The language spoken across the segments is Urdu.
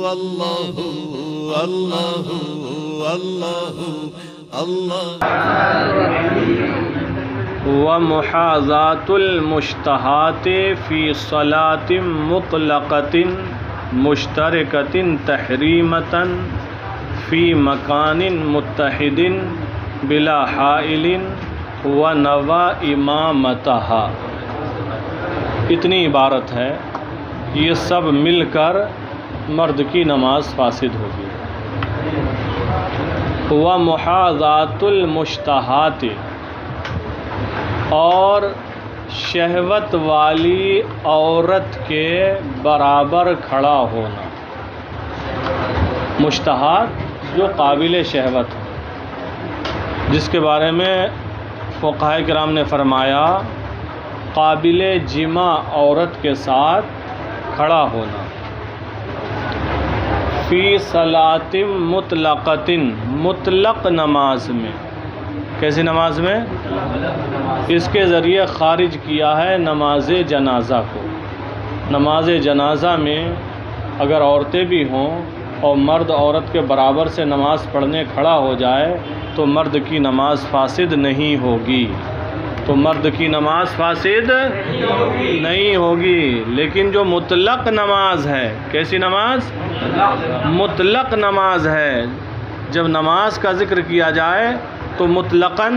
اللہ اللہ اللہ اللہ ومحاذات المشتہات فی صلاۃ مطلقۃ مشترکۃ تحریمۃ فی مکان متحد بلا حائل ونوى امامتها. اتنی عبارت ہے، یہ سب مل کر مرد کی نماز فاسد ہوگی. ومحاذات المشتہات، اور شہوت والی عورت کے برابر کھڑا ہونا. مشتہات جو قابل شہوت ہے، جس کے بارے میں فقہاء کرام نے فرمایا قابل جماع عورت کے ساتھ کھڑا ہونا. فی صلاۃ مطلقۃ، مطلق نماز میں. کیسی نماز میں؟ اس کے ذریعے خارج کیا ہے نماز جنازہ کو. نماز جنازہ میں اگر عورتیں بھی ہوں اور مرد عورت کے برابر سے نماز پڑھنے کھڑا ہو جائے تو مرد کی نماز فاسد نہیں ہوگی. تو مرد کی نماز فاسد نہیں ہوگی. لیکن جو مطلق نماز ہے، کیسی نماز؟ مطلق نماز ہے. جب نماز کا ذکر کیا جائے تو مطلقاً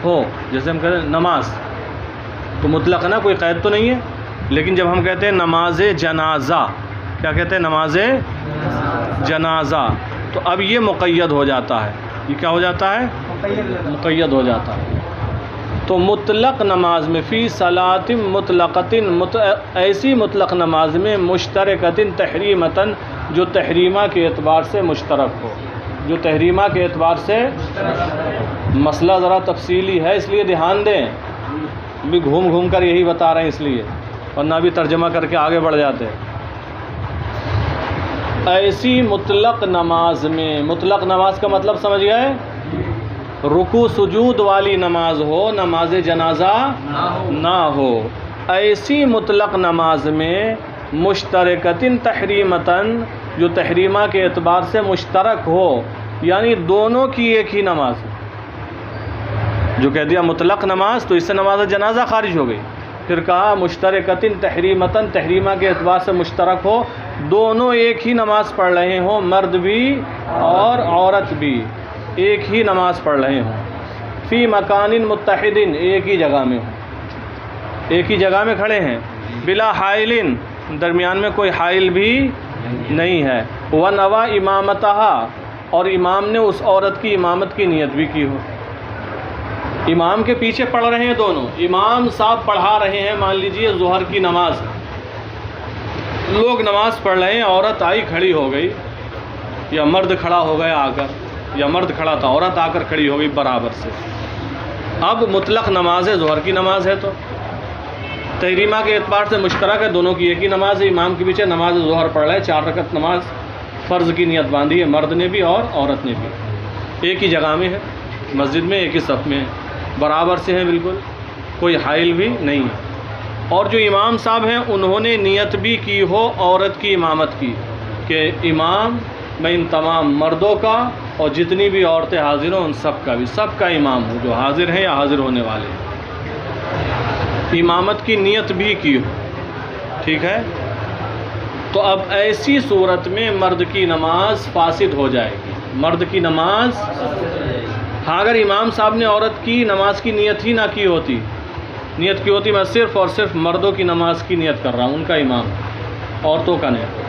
ہو، جیسے ہم کہتے ہیں نماز تو مطلق نا، کوئی قید تو نہیں ہے. لیکن جب ہم کہتے ہیں نماز جنازہ، کیا کہتے ہیں؟ نماز جنازہ. تو اب یہ مقید ہو جاتا ہے. یہ کیا ہو جاتا ہے؟ مقید ہو جاتا ہے. تو مطلق نماز میں فی صلاۃ مطلقۃ، ایسی مطلق نماز میں مشترکۃ تحریمۃ، جو تحریمہ کے اعتبار سے مشترک ہو. جو تحریمہ کے اعتبار سے، مسئلہ ذرا تفصیلی ہے اس لیے دھیان دیں. بھی گھوم گھوم کر یہی بتا رہے ہیں اس لیے، ورنہ بھی ترجمہ کر کے آگے بڑھ جاتے ہیں. ایسی مطلق نماز میں، مطلق نماز کا مطلب سمجھ گئے؟ رکوع سجود والی نماز ہو، نماز جنازہ نہ ہو. ایسی مطلق نماز میں مشترکۃ تحریمۃ، جو تحریمہ کے اعتبار سے مشترک ہو، یعنی دونوں کی ایک ہی نماز. جو کہہ دیا مطلق نماز تو اس سے نماز جنازہ خارج ہو گئی. پھر کہا مشترکۃ تحریمۃ، تحریمہ کے اعتبار سے مشترک ہو، دونوں ایک ہی نماز پڑھ رہے ہوں، مرد بھی اور عورت بھی ایک ہی نماز پڑھ رہے ہوں. فی مکان متحد، ایک ہی جگہ میں ہوں، ایک ہی جگہ میں کھڑے ہیں. بلا حائل، درمیان میں کوئی حائل بھی نہیں ہے. ونوى امامتها، اور امام نے اس عورت کی امامت کی نیت بھی کی ہو. امام کے پیچھے پڑھ رہے ہیں دونوں. امام صاحب پڑھا رہے ہیں، مان لیجئے ظہر کی نماز، لوگ نماز پڑھ رہے ہیں، عورت آئی کھڑی ہو گئی، یا مرد کھڑا ہو گیا آ کر، یا مرد کھڑا تھا عورت آ کر کھڑی ہو گئی برابر سے. اب مطلق نماز ہے، ظہر کی نماز ہے، تو تحریمہ کے اعتبار سے مشترک ہے، دونوں کی ایک ہی نماز ہے. امام کے پیچھے نماز ظہر پڑھ رہے ہیں، 4 رکعت نماز فرض کی نیت باندھی ہے، مرد نے بھی اور عورت نے بھی. ایک ہی جگہ میں ہے، مسجد میں ایک ہی صف میں، برابر سے ہیں بالکل، کوئی حائل بھی نہیں ہے. اور جو امام صاحب ہیں انہوں نے نیت بھی کی ہو عورت کی امامت کی، کہ امام میں ان تمام مردوں کا اور جتنی بھی عورتیں حاضر ہوں ان سب کا بھی، سب کا امام ہوں، جو حاضر ہیں یا حاضر ہونے والے ہیں. امامت کی نیت بھی کی ہو، ٹھیک ہے. تو اب ایسی صورت میں مرد کی نماز فاسد ہو جائے گی. مرد کی نماز، ہاں اگر امام صاحب نے عورت کی نماز کی نیت ہی نہ کی ہوتی، نیت کی ہوتی میں صرف اور صرف مردوں کی نماز کی نیت کر رہا ہوں، ان کا امام، عورتوں کا نہیں،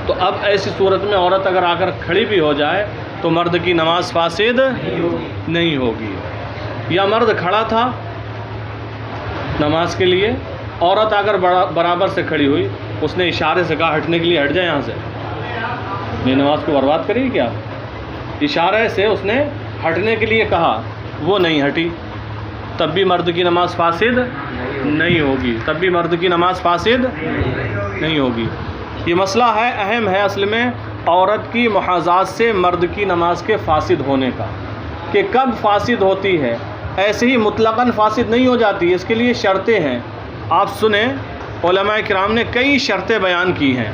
تو اب ایسی صورت میں عورت اگر آ کر کھڑی بھی ہو جائے تو مرد کی نماز فاسد نہیں ہوگی. یا مرد کھڑا تھا نماز کے لیے، عورت آ کر برابر سے کھڑی ہوئی، اس نے اشارے سے کہا ہٹنے کے لیے، ہٹ جائے یہاں سے، یہ نماز کو برباد کرے گی کیا؟ اشارے سے اس نے ہٹنے کے لیے کہا، وہ نہیں ہٹی، تب بھی مرد کی نماز فاسد نہیں ہوگی، تب بھی مرد کی نماز فاسد نہیں ہوگی. یہ مسئلہ ہے، اہم ہے اصل میں، عورت کی محاذات سے مرد کی نماز کے فاسد ہونے کا، کہ کب فاسد ہوتی ہے. ایسے ہی مطلقاً فاسد نہیں ہو جاتی، اس کے لیے شرطیں ہیں. آپ سنیں، علماء کرام نے کئی شرطیں بیان کی ہیں.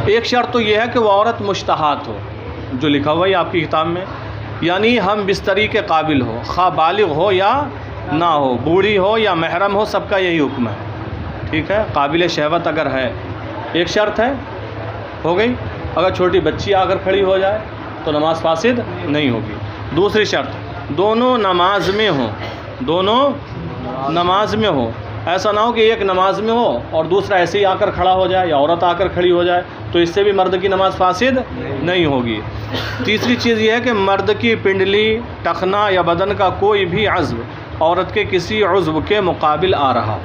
ایک شرط تو یہ ہے کہ وہ عورت مشتہات ہو، جو لکھا ہوا ہے آپ کی کتاب میں، یعنی ہم بستری کے قابل ہو، خواہ بالغ ہو یا نہ ہو، بوڑھی ہو یا محرم ہو، سب کا یہی حکم ہے، ٹھیک ہے، قابل شہوت اگر ہے، ایک شرط ہے، ہو گئی۔ اگر چھوٹی بچی آ کر کھڑی ہو جائے تو نماز فاسد نہیں ہوگی۔ دوسری شرط، دونوں نماز میں ہوں، دونوں نماز میں ہو، ایسا نہ ہو کہ ایک نماز میں ہو اور دوسرا ایسے ہی آ کر کھڑا ہو جائے یا عورت آ کر کھڑی ہو جائے، تو اس سے بھی مرد کی نماز فاسد نہیں ہوگی۔ تیسری چیز یہ ہے کہ مرد کی پنڈلی، ٹخنا یا بدن کا کوئی بھی عضو عورت کے کسی عضو کے مقابل آ رہا،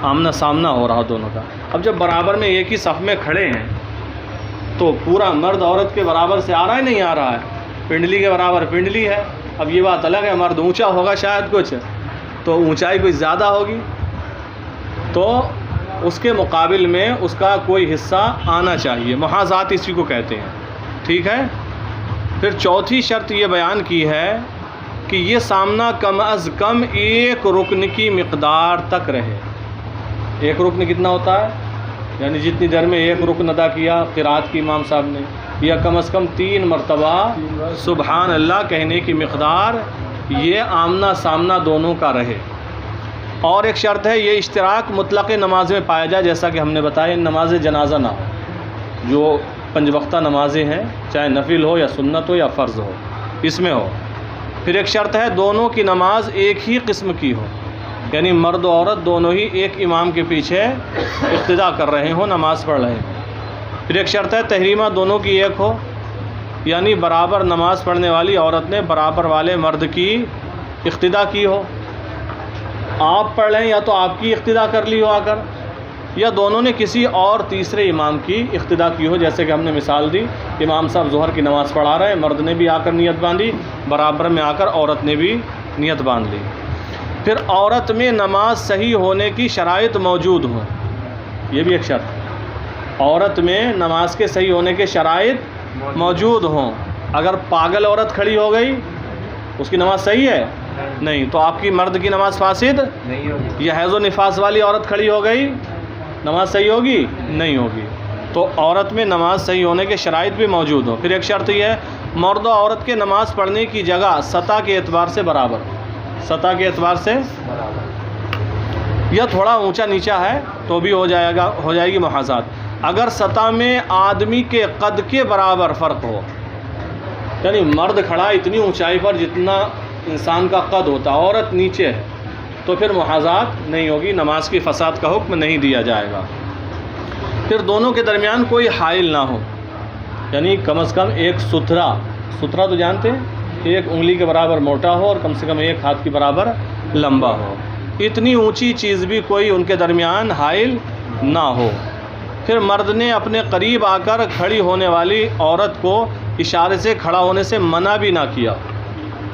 آمنا سامنا ہو رہا دونوں کا۔ اب جب برابر میں ایک ہی صف میں کھڑے ہیں تو پورا مرد عورت کے برابر سے آ رہا ہے نہیں آ رہا ہے، پنڈلی کے برابر پنڈلی ہے۔ اب یہ بات الگ ہے، مرد اونچا ہوگا شاید کچھ تو اونچائی کچھ زیادہ ہوگی، تو اس کے مقابل میں اس کا کوئی حصہ آنا چاہیے، محاذات اسی کو کہتے ہیں، ٹھیک ہے۔ پھر چوتھی شرط یہ بیان کی ہے کہ یہ سامنا کم از کم ایک رکن کی مقدار تک رہے۔ ایک رکن کتنا ہوتا ہے؟ یعنی جتنی دیر میں ایک رکن ادا کیا قرات کی امام صاحب نے، یا کم از کم 3 مرتبہ سبحان اللہ کہنے کی مقدار، یہ آمنا سامنا دونوں کا رہے۔ اور ایک شرط ہے، یہ اشتراک مطلق نماز میں پایا جائے، جیسا کہ ہم نے بتایا نماز جنازہ نہ ہو، جو 5 وقتہ نمازیں ہیں، چاہے نفل ہو یا سنت ہو یا فرض ہو، اس میں ہو۔ پھر ایک شرط ہے، دونوں کی نماز ایک ہی قسم کی ہو، یعنی مرد و عورت دونوں ہی ایک امام کے پیچھے اقتداء کر رہے ہوں، نماز پڑھ رہے ہیں۔ پھر ایک شرط ہے، تحریمہ دونوں کی ایک ہو، یعنی برابر نماز پڑھنے والی عورت نے برابر والے مرد کی اقتداء کی ہو، آپ پڑھ لیں یا تو آپ کی اقتداء کر لی ہو آ کر، یا دونوں نے کسی اور تیسرے امام کی اقتداء کی ہو، جیسے کہ ہم نے مثال دی، امام صاحب ظہر کی نماز پڑھا رہے ہیں، مرد نے بھی آ کر نیت باندھی، برابر میں آ کر عورت نے بھی نیت باندھ لی۔ پھر عورت میں نماز صحیح ہونے کی شرائط موجود ہوں، یہ بھی ایک شرط ہے، عورت میں نماز کے صحیح ہونے کے شرائط موجود ہوں۔ اگر پاگل عورت کھڑی ہو گئی اس کی نماز صحیح ہے نہیں، تو آپ کی مرد کی نماز فاسد نہیں ہوگی۔ یا حیض و نفاس والی عورت کھڑی ہو گئی، نماز صحیح ہوگی نہیں ہوگی۔ تو عورت میں نماز صحیح ہونے کے شرائط بھی موجود ہوں۔ پھر ایک شرط یہ ہے، مرد و عورت کے نماز پڑھنے کی جگہ سطح کے اعتبار سے برابر، سطح کے اعتبار سے یا تھوڑا اونچا نیچا ہے تو بھی ہو جائے گی محاذات۔ اگر سطح میں آدمی کے قد کے برابر فرق ہو، یعنی مرد کھڑا اتنی اونچائی پر جتنا انسان کا قد ہوتا، عورت نیچے ہے، تو پھر محاذات نہیں ہوگی، نماز کی فساد کا حکم نہیں دیا جائے گا۔ پھر دونوں کے درمیان کوئی حائل نہ ہو، یعنی کم از کم ایک ستھرا تو جانتے ہیں، ایک انگلی کے برابر موٹا ہو اور کم سے کم ایک ہاتھ کے برابر لمبا ہو، اتنی اونچی چیز بھی کوئی ان کے درمیان حائل نہ ہو۔ پھر مرد نے اپنے قریب آ کر کھڑی ہونے والی عورت کو اشارے سے کھڑا ہونے سے منع بھی نہ کیا،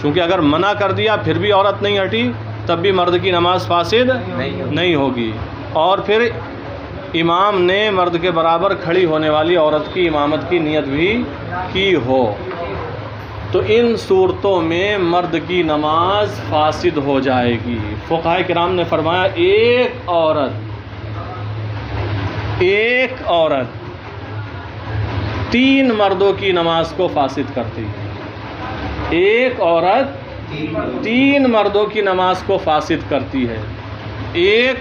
چونکہ اگر منع کر دیا پھر بھی عورت نہیں ہٹی تب بھی مرد کی نماز فاسد نہیں ہوگی۔ اور پھر امام نے مرد کے برابر کھڑی ہونے والی عورت کی امامت کی نیت بھی کی ہو، تو ان صورتوں میں مرد کی نماز فاسد ہو جائے گی۔ فقہاء کرام نے فرمایا ایک عورت 3 مردوں کی نماز کو فاسد کرتی ہے، ایک عورت 3 مردوں کی نماز کو فاسد کرتی ہے۔ ایک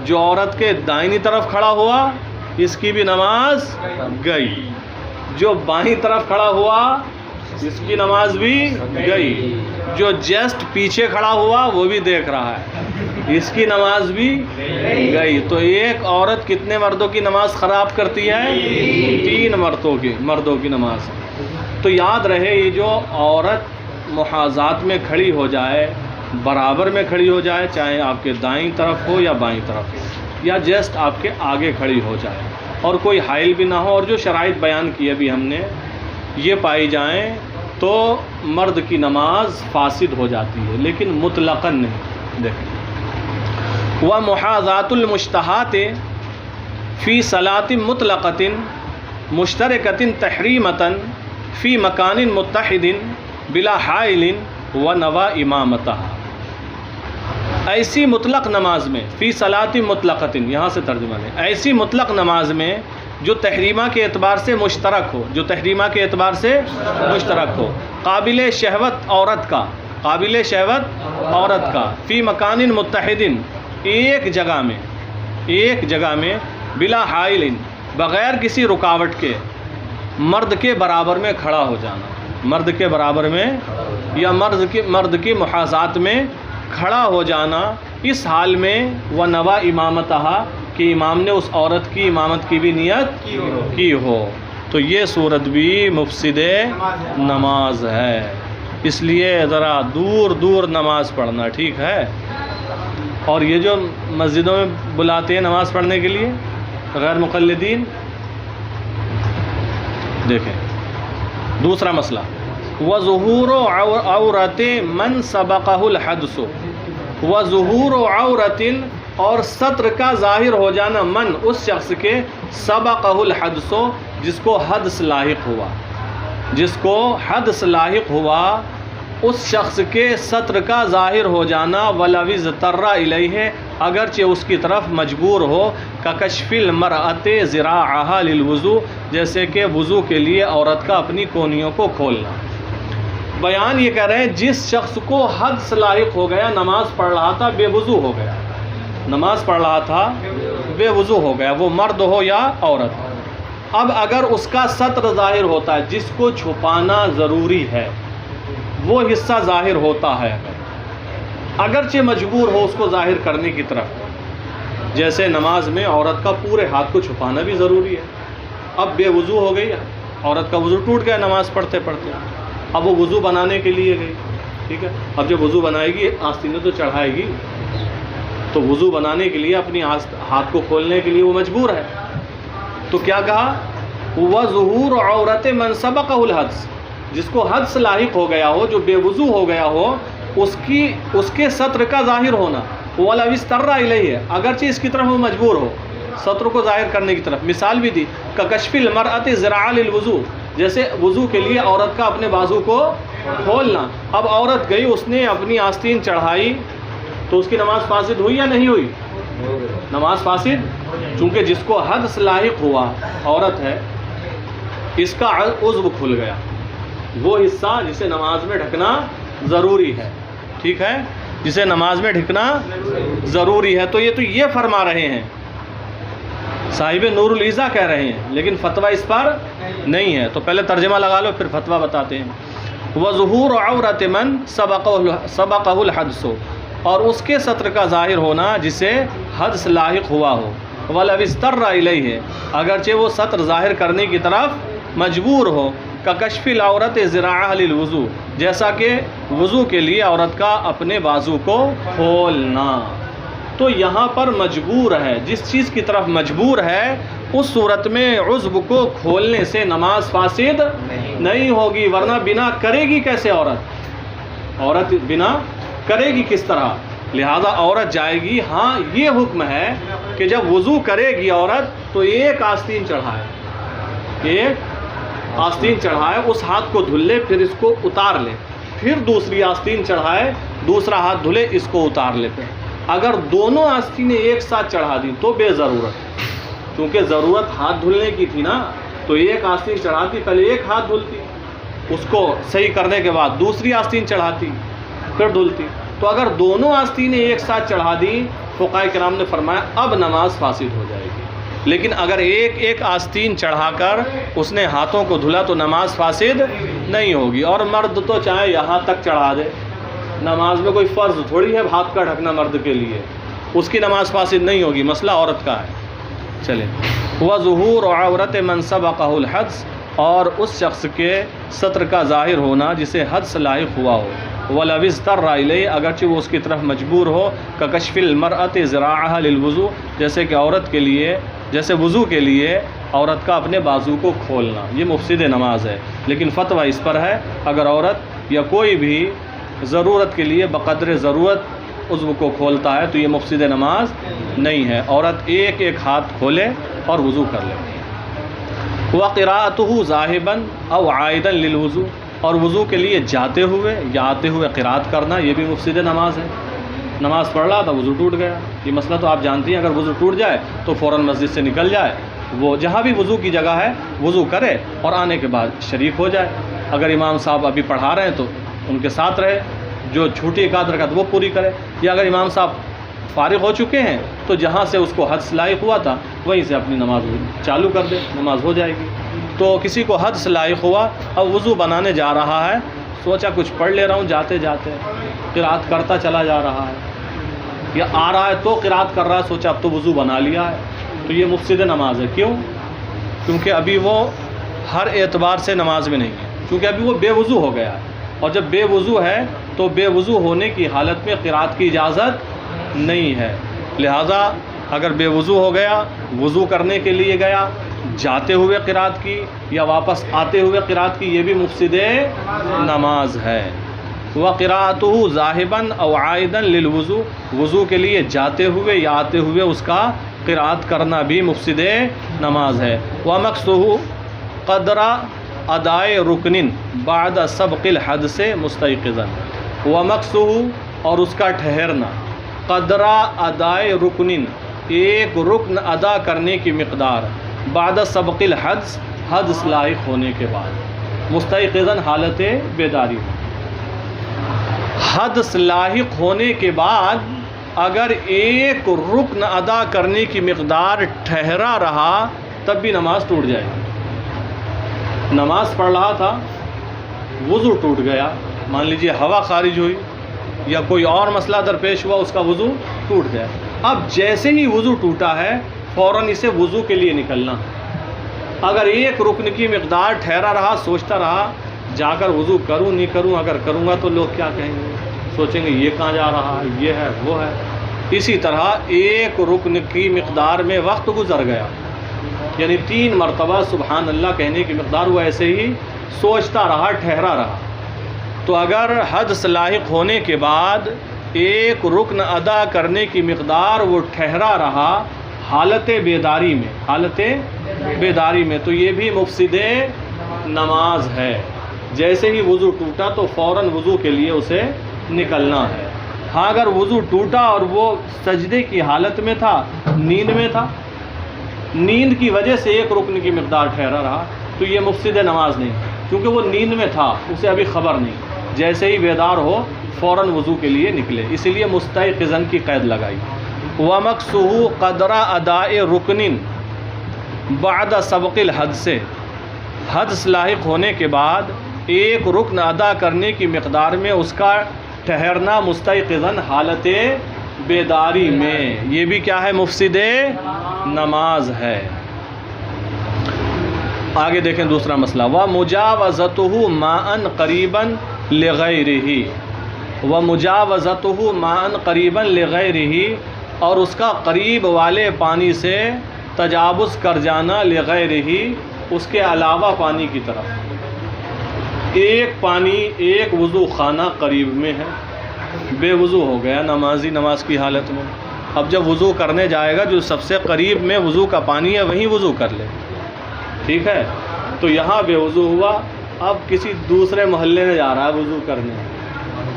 جو عورت کے دائنی طرف کھڑا ہوا اس کی بھی نماز گئی، جو بائیں طرف کھڑا ہوا اس کی نماز بھی گئی، جو جسٹ پیچھے کھڑا ہوا وہ بھی دیکھ رہا ہے اس کی نماز بھی گئی۔ تو ایک عورت کتنے مردوں کی نماز خراب کرتی ہے؟ 3 مردوں کی نماز۔ تو یاد رہے، یہ جو عورت محاذات میں کھڑی ہو جائے، برابر میں کھڑی ہو جائے، چاہے آپ کے دائیں طرف ہو یا بائیں طرف ہو، یا جسٹ آپ کے آگے کھڑی ہو جائے، اور کوئی حائل بھی نہ ہو، اور جو شرائط بیان کی ابھی ہم نے یہ پائی جائیں تو مرد کی نماز فاسد ہو جاتی ہے، لیکن مطلقاً نہیں۔ دیکھیں، وَمُحَاذَاتُ الْمُشْتَہَاتِ فِي صَلَاةٍ مُطْلَقَةٍ مُشْتَرَكَةٍ تَحْرِيمَةً فِي مَكَانٍ مُتَّحِدٍ بِلَا حَائِلٍ وَنَوَى إِمَامَتَهَا۔ ایسی مطلق نماز میں، فی صلاۃ مطلقۃ، یہاں سے ترجمہ لیں، ایسی مطلق نماز میں جو تحریمہ کے اعتبار سے مشترک ہو، جو تحریمہ کے اعتبار سے مشترک ہو، قابل شہوت عورت کا، قابل شہوت عورت کا، فی مکان متحد، ایک جگہ میں بلا حائل، بغیر کسی رکاوٹ کے، مرد کے برابر میں کھڑا ہو جانا، مرد کے برابر میں یا مرد کی محاذات میں کھڑا ہو جانا، اس حال میں وہ نوا امامتہا، کہ امام نے اس عورت کی امامت کی بھی نیت کی ہو، تو یہ صورت بھی مفسد نماز ہے۔ اس لیے ذرا دور دور نماز پڑھنا، ٹھیک ہے؟ اور یہ جو مسجدوں میں بلاتے ہیں نماز پڑھنے کے لیے غیر مقلدین، دیکھیں دوسرا مسئلہ، وَظُهُورُ عَوْرَةٍ مَنْ سَبَقَهُ الْحَدْثُ، وَظُهُورُ عَوْرَةٍ، اور سطر کا ظاہر ہو جانا، من اس شخص کے، سبقہ الحدث، جس کو حدث لاحق ہوا، جس کو حدث لاحق ہوا، اس شخص کے سطر کا ظاہر ہو جانا، وَلَوِ اضْطَرَّ إِلَيْهِ، اگرچہ اس کی طرف مجبور ہو، كَكَشْفِ الْمَرْأَةِ ذِرَاعَهَا لِلْوُضُوء، جیسے کہ وضو کے لیے عورت کا اپنی کونیوں کو کھولنا۔ بیان یہ کہہ رہے ہیں جس شخص کو حدث لاحق ہو گیا، نماز پڑھ رہا تھا بے وضو ہو گیا، نماز پڑھ رہا تھا بے وضو ہو گیا، وہ مرد ہو یا عورت، اب اگر اس کا سطر ظاہر ہوتا ہے، جس کو چھپانا ضروری ہے، وہ حصہ ظاہر ہوتا ہے، اگرچہ مجبور ہو اس کو ظاہر کرنے کی طرف، جیسے نماز میں عورت کا پورے ہاتھ کو چھپانا بھی ضروری ہے، اب بے وضو ہو گئی، عورت کا وضو ٹوٹ گیا نماز پڑھتے پڑھتے، اب وہ وضو بنانے کے لیے گئی، ٹھیک ہے، اب جب وضو بنائے گی آستینیں تو چڑھائے گی، تو وضو بنانے کے لیے اپنی ہاتھ کو کھولنے کے لیے وہ مجبور ہے، تو کیا کہا، وَظُهُورُ عَوْرَةٍ مَنْ سَبَقَهُ الْحَدْثُ، جس کو حدث لاحق ہو گیا ہو، جو بے وضو ہو گیا ہو، اس کے سطر کا ظاہر ہونا، وَلَوِ اضْطَرَّ إِلَيْهِ، اگرچہ اس کی طرف وہ مجبور ہو سطر کو ظاہر کرنے کی طرف۔ مثال بھی دی، كَكَشْفِ الْمَرْأَةِ ذِرَاعًا لِلْوُضُوء، جیسے وضو کے لیے عورت کا اپنے بازو کو کھولنا، اب عورت گئی، اس نے اپنی آستین چڑھائی، تو اس کی نماز فاسد ہوئی یا نہیں ہوئی؟ نماز فاسد، چونکہ جس کو حدث لاحق ہوا عورت ہے، اس کا عضو کھل گیا، وہ حصہ جسے نماز میں ڈھکنا ضروری ہے، ٹھیک ہے، جسے نماز میں ڈھکنا ضروری ہے، تو یہ فرما رہے ہیں، صاحب نور العزا کہہ رہے ہیں، لیکن فتویٰ اس پر نہیں ہے، تو پہلے ترجمہ لگا لو پھر فتویٰ بتاتے ہیں۔ وَظُهُورُ عَوْرَةِ مَنْ سَبَقَهُ الْحَدْثُ، اور اس کے سطر کا ظاہر ہونا جسے حدث لاحق ہوا ہو، وَلَوِ اضْطَرَّ إِلَيْهِ، اگرچہ وہ سطر ظاہر کرنے کی طرف مجبور ہو، كَكَشْفِ الْعَوْرَةِ ذِرَاعَهَا لِلْوُضُوء، جیسا کہ وضو کے لیے عورت کا اپنے بازو کو کھولنا، تو یہاں پر مجبور ہے، جس چیز کی طرف مجبور ہے، اس صورت میں عضو کو کھولنے سے نماز فاسد نہیں ہوگی، ورنہ بنا کرے گی کیسے عورت بنا کرے گی کس طرح؟ لہذا عورت جائے گی، ہاں یہ حکم ہے کہ جب وضو کرے گی عورت تو ایک آستین چڑھائے، اس ہاتھ کو دھل لے، پھر اس کو اتار لے، پھر دوسری آستین چڑھائے، دوسرا ہاتھ دھلے، اس کو اتار لے۔ پھر اگر دونوں آستینیں ایک ساتھ چڑھا دی تو بے ضرورت، کیونکہ ضرورت ہاتھ دھلنے کی تھی نا، تو ایک آستین چڑھاتی، پہلے ایک ہاتھ دھلتی، اس کو صحیح کرنے کے بعد دوسری آستین چڑھاتی، پھر دھلتی، تو اگر دونوں آستینیں ایک ساتھ چڑھا دی، فقہاء کرام نے فرمایا اب نماز فاسد ہو جائے گی، لیکن اگر ایک آستین چڑھا کر اس نے ہاتھوں کو دھلا تو نماز فاسد نہیں ہوگی۔ اور مرد تو چاہے یہاں تک چڑھا دے، نماز میں کوئی فرض تھوڑی ہے ہاتھ کا ڈھکنا مرد کے لیے، اس کی نماز فاسد نہیں ہوگی، مسئلہ عورت کا ہے۔ چلیں، وَظُهُورُ عَوْرَةِ مَنْ سَبَقَهُ الْحَدْثُ، اور اس شخص کے سطر کا ظاہر ہونا جسے حدث لاحق ہوا ہو، وَلَوِ اضْطَرَّ إِلَيْهِ، اگرچہ وہ اس کی طرف مجبور ہو، كَكَشْفِ الْمَرْأَةِ ذِرَاعَهَا لِلْوُضُوء، جیسے کہ عورت کے لیے، جیسے وضو کے لیے عورت کا اپنے بازو کو کھولنا، یہ مفسد نماز ہے، لیکن فتویٰ اس پر ہے، اگر عورت یا کوئی بھی ضرورت کے لیے بقدر ضرورت عضو کو کھولتا ہے تو یہ مفسد نماز نہیں ہے، عورت ایک ہاتھ کھولے اور وضو کر لے۔ وَقِرَاءَتُهُ ذَاهِبًا أَوْ عَائِدًا لِلْوُضُوء، اور وضو کے لیے جاتے ہوئے یا آتے ہوئے قرات کرنا، یہ بھی مفسد نماز ہے۔ نماز پڑھ رہا تھا، وضو ٹوٹ گیا، یہ مسئلہ تو آپ جانتی ہیں، اگر وضو ٹوٹ جائے تو فوراً مسجد سے نکل جائے، وہ جہاں بھی وضو کی جگہ ہے وضو کرے اور آنے کے بعد شریک ہو جائے. اگر امام صاحب ابھی پڑھا رہے ہیں تو ان کے ساتھ رہے، جو چھوٹی ایک آدھ رکعت وہ پوری کرے، یا اگر امام صاحب فارغ ہو چکے ہیں تو جہاں سے اس کو حدث لاحق ہوا تھا وہیں سے اپنی نماز چالو کر دے، نماز ہو جائے گی. تو کسی کو حدث لاحق ہوا، اب وضو بنانے جا رہا ہے، سوچا کچھ پڑھ لے رہا ہوں جاتے جاتے، قرات کرتا چلا جا رہا ہے، یا آ رہا ہے تو قرات کر رہا ہے، سوچا اب تو وضو بنا لیا ہے، تو یہ مفسد نماز ہے. کیوں؟ کیونکہ ابھی وہ ہر اعتبار سے نماز میں نہیں ہے، کیونکہ ابھی وہ بے وضو ہو گیا ہے، اور جب بے وضو ہے تو بے وضو ہونے کی حالت میں قرات کی اجازت نہیں ہے. لہذا اگر بے وضو ہو گیا، وضو کرنے کے لیے گیا، جاتے ہوئے قرات کی یا واپس آتے ہوئے قرات کی، یہ بھی مفسد نماز ہے. وَقِرَأَتُهُ ذَاهِبًا أَوْ عَائِدًا لِلْوُضُوءِ، وضو کے لیے جاتے ہوئے یا آتے ہوئے اس کا قرات کرنا بھی مفسد نماز ہے. وَمَقْصُهُ قَدْرَ أَدَاءِ رُكْنٍ بَعْدَ سَبْقِ الْحَدْثِ مُسْتَيْقِظًا، وَمَقْصُهُ اور اس کا ٹھہرنا، قدر ادائے رکن، ایک رکن ادا کرنے کی مقدار، بعد سبق الحدث، حدث لاحق ہونے کے بعد، مستيقظاً حالت بیداری. حدث لاحق ہونے کے بعد اگر ایک رکن ادا کرنے کی مقدار ٹھہرا رہا تب بھی نماز ٹوٹ جائے گی. نماز پڑھ رہا تھا، وضو ٹوٹ گیا، مان لیجیے ہوا خارج ہوئی یا کوئی اور مسئلہ درپیش ہوا، اس کا وضو ٹوٹ گیا. اب جیسے ہی وضو ٹوٹا ہے فوراً اسے وضو کے لیے نکلنا. اگر ایک رکن کی مقدار ٹھہرا رہا، سوچتا رہا جا کر وضو کروں نہیں کروں، اگر کروں گا تو لوگ کیا کہیں گے، سوچیں گے یہ کہاں جا رہا ہے، یہ ہے وہ ہے. اسی طرح ایک رکن کی مقدار میں وقت گزر گیا، یعنی 3 مرتبہ سبحان اللہ کہنے کی مقدار، وہ ایسے ہی سوچتا رہا، ٹھہرا رہا. تو اگر حدث لاحق ہونے کے بعد ایک رکن ادا کرنے کی مقدار وہ ٹھہرا رہا حالت بیداری میں، حالت بیداری میں، تو یہ بھی مفسد نماز ہے. جیسے ہی وضو ٹوٹا تو فوراً وضو کے لیے اسے نکلنا ہے. ہاں اگر وضو ٹوٹا اور وہ سجدے کی حالت میں تھا، نیند میں تھا، نیند کی وجہ سے ایک رکن کی مقدار ٹھہرا رہا تو یہ مفسد نماز نہیں، کیونکہ وہ نیند میں تھا، اسے ابھی خبر نہیں. جیسے ہی بیدار ہو فوراً وضو کے لیے نکلے، اسی لیے مستيقظاً کی قید لگائی. وَمَقْصُهُ قَدْرَ أَدَاءِ رُكْنٍ بَعْدَ سَبْقِ الْحَدْثِ، حدث لاحق ہونے کے بعد ایک رکن ادا کرنے کی مقدار میں اس کا ٹھہرنا مستيقظاً حالت بیداری میں، یہ بھی کیا ہے؟ مفسد نماز ہے. آگے دیکھیں دوسرا مسئلہ، وَمُجَاوَزَتُهُ مَاءً قَرِيبًا لِغَيْرِهِ، وَمُجَاوَزَتُهُ مَاءً قَرِيبًا لِغَيْرِهِ، اور اس کا قریب والے پانی سے تجاوز کر جانا، لِغَيْرِهِ اس کے علاوہ پانی کی طرف. ایک پانی، ایک وضو خانہ قریب میں ہے، بے وضو ہو گیا نمازی نماز کی حالت میں، اب جب وضو کرنے جائے گا جو سب سے قریب میں وضو کا پانی ہے وہیں وضو کر لے، ٹھیک ہے. تو یہاں بے وضو ہوا، اب کسی دوسرے محلے میں جا رہا ہے وضو کرنے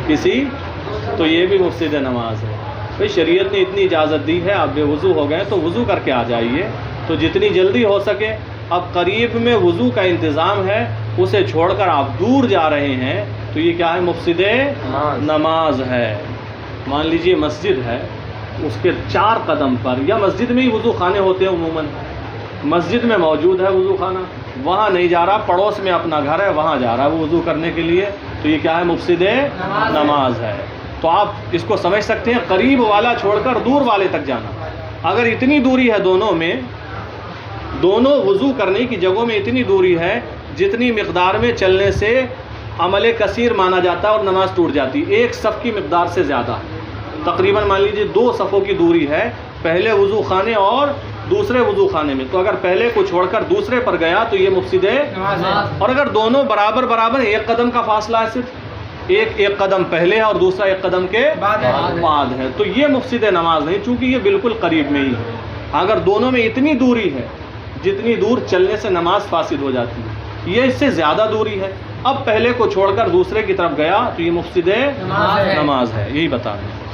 کسی، تو یہ بھی مفسد نماز ہے. بھئی شریعت نے اتنی اجازت دی ہے، آپ بے وضو ہو گئے تو وضو کر کے آ جائیے، تو جتنی جلدی ہو سکے. اب قریب میں وضو کا انتظام ہے، اسے چھوڑ کر آپ دور جا رہے ہیں تو یہ کیا ہے؟ مفسد نماز ہے. مان لیجئے مسجد ہے، اس کے 4 قدم پر، یا مسجد میں ہی وضو خانے ہوتے ہیں عموماً، مسجد میں موجود ہے وضو خانہ، وہاں نہیں جا رہا، پڑوس میں اپنا گھر ہے وہاں جا رہا ہے وہ وضو کرنے کے لیے، تو یہ کیا ہے؟ مفسد نماز ہے. تو آپ اس کو سمجھ سکتے ہیں، قریب والا چھوڑ کر دور والے تک جانا. اگر اتنی دوری ہے دونوں میں، دونوں وضو کرنے کی جگہوں میں اتنی دوری ہے جتنی مقدار میں چلنے سے عمل کثیر مانا جاتا ہے اور نماز ٹوٹ جاتی، ایک صف کی مقدار سے زیادہ، تقریباً مان لیجیے 2 صفوں کی دوری ہے، پہلے وضو خانے اور دوسرے وضو خانے میں. تو اگر پہلے کو چھوڑ کر دوسرے پر گیا تو یہ مفسد ہے. اور اگر دونوں برابر برابر، ایک قدم کا فاصلہ ہے، صرف ایک قدم پہلے ہے اور دوسرا ایک قدم کے بعد ہے، تو یہ مفسد نماز نہیں، چونکہ یہ بالکل قریب میں ہی ہے. اگر دونوں میں اتنی دوری ہے جتنی دور چلنے سے نماز فاسد ہو جاتی ہے، یہ اس سے زیادہ دوری ہے، اب پہلے کو چھوڑ کر دوسرے کی طرف گیا تو یہ مفسد نماز ہے. یہی بتا رہے ہیں.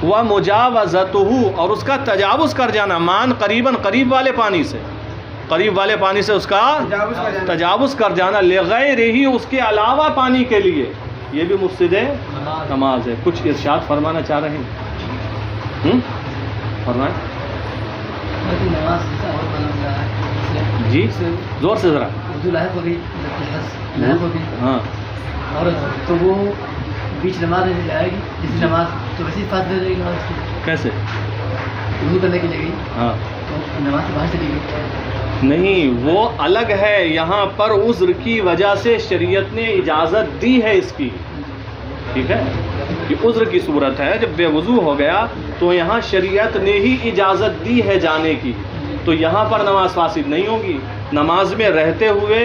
وَمُجَاوَزَتُهُ اور اس کا تجاوز کر جانا، مان قریباً قریب والے پانی سے، قریب والے پانی سے اس کا تجاوز کر جانا، لغیر ہی اس کے علاوہ پانی کے لیے، یہ بھی مفسد نماز ہے۔ کچھ ارشاد فرمانا چاہ رہے ہیں؟ فرمائیں جی، زور سے ذرا۔ ہاں، اور تو وہ بیچ نماز میں جائے گی، جس نماز تو ویسے ہی فاصلے رہے گی نماز کی، کیسے؟ وضو کرنے کے لیے گئی ہاں تو نماز سے باہر چلی گئی۔ نہیں، وہ الگ ہے، یہاں پر عذر کی وجہ سے شریعت نے اجازت دی ہے اس کی، ٹھیک ہے، یہ عذر کی صورت ہے، جب بے وضو ہو گیا تو یہاں شریعت نے ہی اجازت دی ہے جانے کی، تو یہاں پر نماز فاسد نہیں ہوگی۔ نماز میں رہتے ہوئے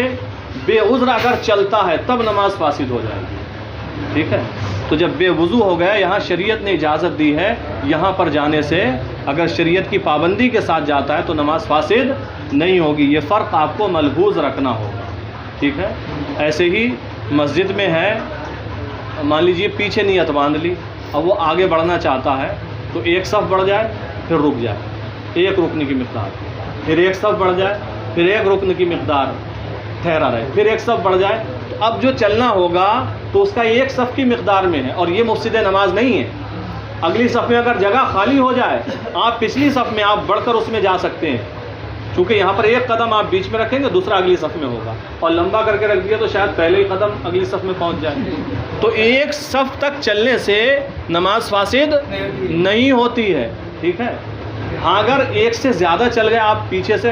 بے عذر اگر چلتا ہے تب نماز فاسد ہو جائے گی، ٹھیک ہے۔ تو جب بے وضو ہو گیا، یہاں شریعت نے اجازت دی ہے، یہاں پر جانے سے اگر شریعت کی پابندی کے ساتھ جاتا ہے تو نماز فاسد نہیں ہوگی، یہ فرق آپ کو ملحوظ رکھنا ہوگا، ٹھیک ہے۔ ایسے ہی مسجد میں ہے، مان لیجیے پیچھے نیت باندھ لی، اب وہ آگے بڑھنا چاہتا ہے تو ایک صف بڑھ جائے پھر رک جائے، ایک رکن کی مقدار، پھر ایک صف بڑھ جائے پھر ایک رکن کی مقدار ٹھہرا رہے، پھر ایک صف بڑھ جائے، تو اب جو چلنا ہوگا تو اس کا ایک صف کی مقدار میں ہے، اور یہ مفسد نماز نہیں ہے۔ اگلی صف میں اگر جگہ خالی ہو جائے، آپ پچھلی صف میں آپ بڑھ کر اس میں جا سکتے ہیں، چونکہ یہاں پر ایک قدم آپ بیچ میں رکھیں گے، دوسرا اگلی صف میں ہوگا، اور لمبا کر کے رکھ دیا تو شاید پہلے ہی قدم اگلی صف میں پہنچ جائے۔ تو ایک صف تک چلنے سے نماز فاسد نہیں ہوتی ہے، ٹھیک ہے۔ ہاں اگر ایک سے زیادہ چل گئے، آپ پیچھے سے